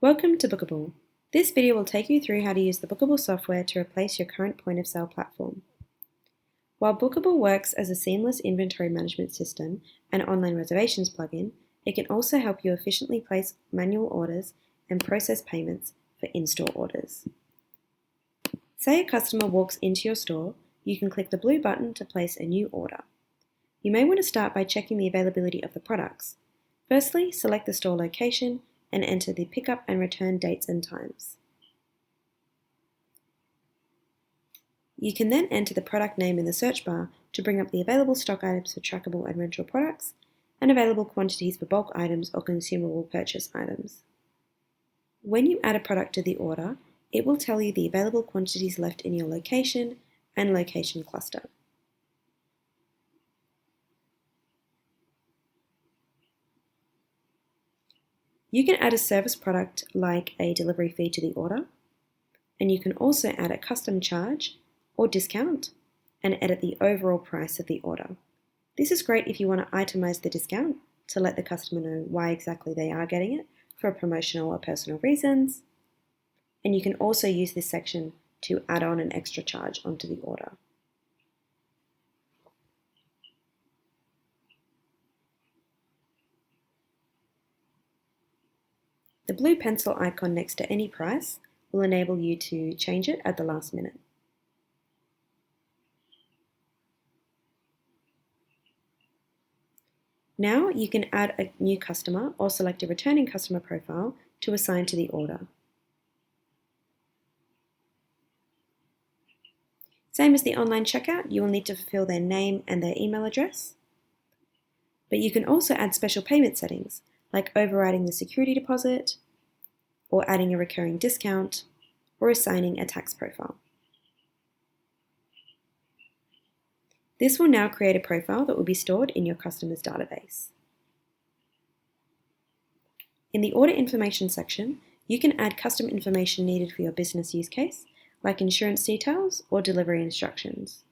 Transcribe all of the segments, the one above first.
Welcome to Booqable. This video will take you through how to use the Booqable software to replace your current point-of-sale platform. While Booqable works as a seamless inventory management system and online reservations plugin, it can also help you efficiently place manual orders and process payments for in-store orders. Say a customer walks into your store, you can click the blue button to place a new order. You may want to start by checking the availability of the products. Firstly, select the store location and enter the pickup and return dates and times. You can then enter the product name in the search bar to bring up the available stock items for trackable and rental products and available quantities for bulk items or consumable purchase items. When you add a product to the order, it will tell you the available quantities left in your location and location cluster. You can add a service product like a delivery fee to the order, and you can also add a custom charge or discount and edit the overall price of the order. This is great if you want to itemize the discount to let the customer know why exactly they are getting it for promotional or personal reasons, and you can also use this section to add on an extra charge onto the order. The blue pencil icon next to any price will enable you to change it at the last minute. Now you can add a new customer or select a returning customer profile to assign to the order. Same as the online checkout, you will need to fulfill their name and their email address. But you can also add special payment settings, like overriding the security deposit, or adding a recurring discount, or assigning a tax profile. This will now create a profile that will be stored in your customer's database. In the order information section, you can add custom information needed for your business use case, like insurance details or delivery instructions.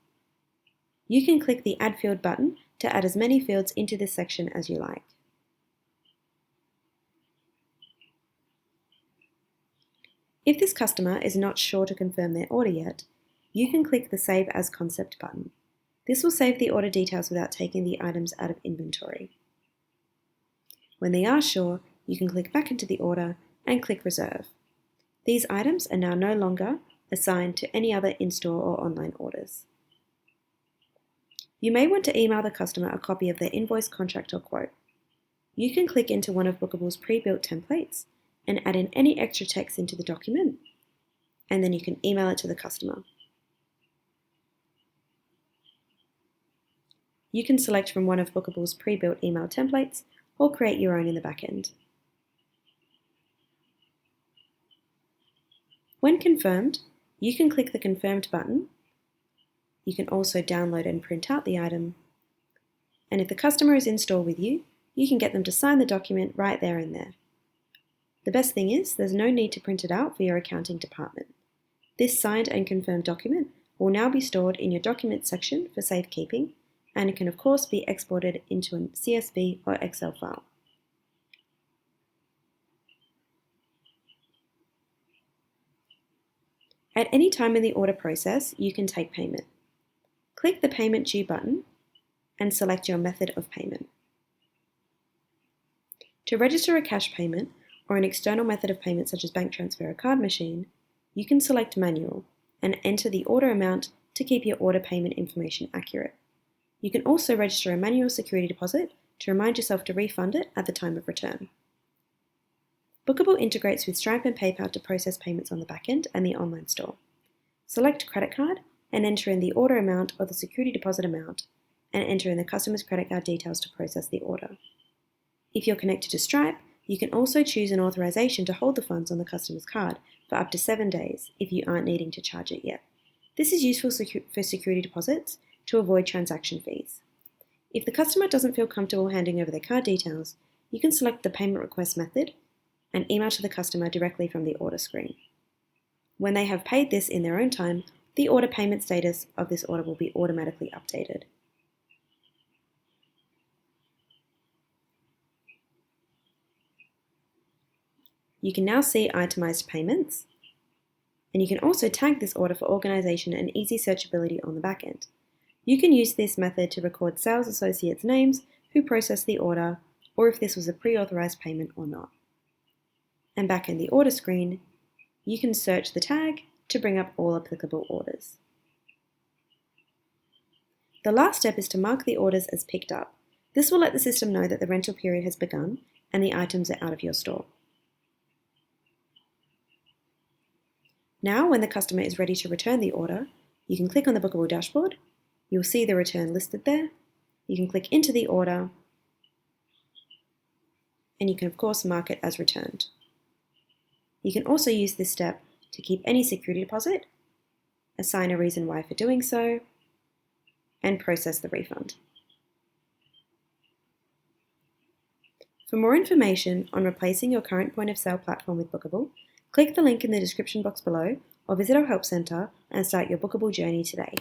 You can click the Add Field button to add as many fields into this section as you like. If this customer is not sure to confirm their order yet, you can click the Save as Concept button. This will save the order details without taking the items out of inventory. When they are sure, you can click back into the order and click Reserve. These items are now no longer assigned to any other in-store or online orders. You may want to email the customer a copy of their invoice, contract, or quote. You can click into one of Booqable's pre-built templates and add in any extra text into the document, and then you can email it to the customer. You can select from one of Booqable's pre-built email templates or create your own in the back end. When confirmed, you can click the Confirmed button. You can also download and print out the item, and if the customer is in store with you, you can get them to sign the document right there and there. The best thing is, there's no need to print it out for your accounting department. This signed and confirmed document will now be stored in your Documents section for safekeeping, and it can of course be exported into a CSV or Excel file. At any time in the order process, you can take payment. Click the Payment Due button and select your method of payment. To register a cash payment, or an external method of payment such as bank transfer or card machine, you can select Manual and enter the order amount to keep your order payment information accurate. You can also register a manual security deposit to remind yourself to refund it at the time of return. Booqable integrates with Stripe and PayPal to process payments on the back end and the online store. Select credit card and enter in the order amount or the security deposit amount, and enter in the customer's credit card details to process the order. If you're connected to Stripe, you can also choose an authorization to hold the funds on the customer's card for up to 7 days if you aren't needing to charge it yet. This is useful for security deposits to avoid transaction fees. If the customer doesn't feel comfortable handing over their card details, you can select the payment request method and email to the customer directly from the order screen. When they have paid this in their own time, the order payment status of this order will be automatically updated. You can now see itemized payments, and you can also tag this order for organization and easy searchability on the back end. You can use this method to record sales associates' names who processed the order, or if this was a pre-authorized payment or not. And back in the order screen, you can search the tag to bring up all applicable orders. The last step is to mark the orders as picked up. This will let the system know that the rental period has begun and the items are out of your store. Now, when the customer is ready to return the order, you can click on the Booqable dashboard. You'll see the return listed there. You can click into the order, and you can of course mark it as returned. You can also use this step to keep any security deposit, assign a reason why for doing so, and process the refund. For more information on replacing your current point of sale platform with Booqable, click the link in the description box below or visit our help centre and start your Booqable journey today.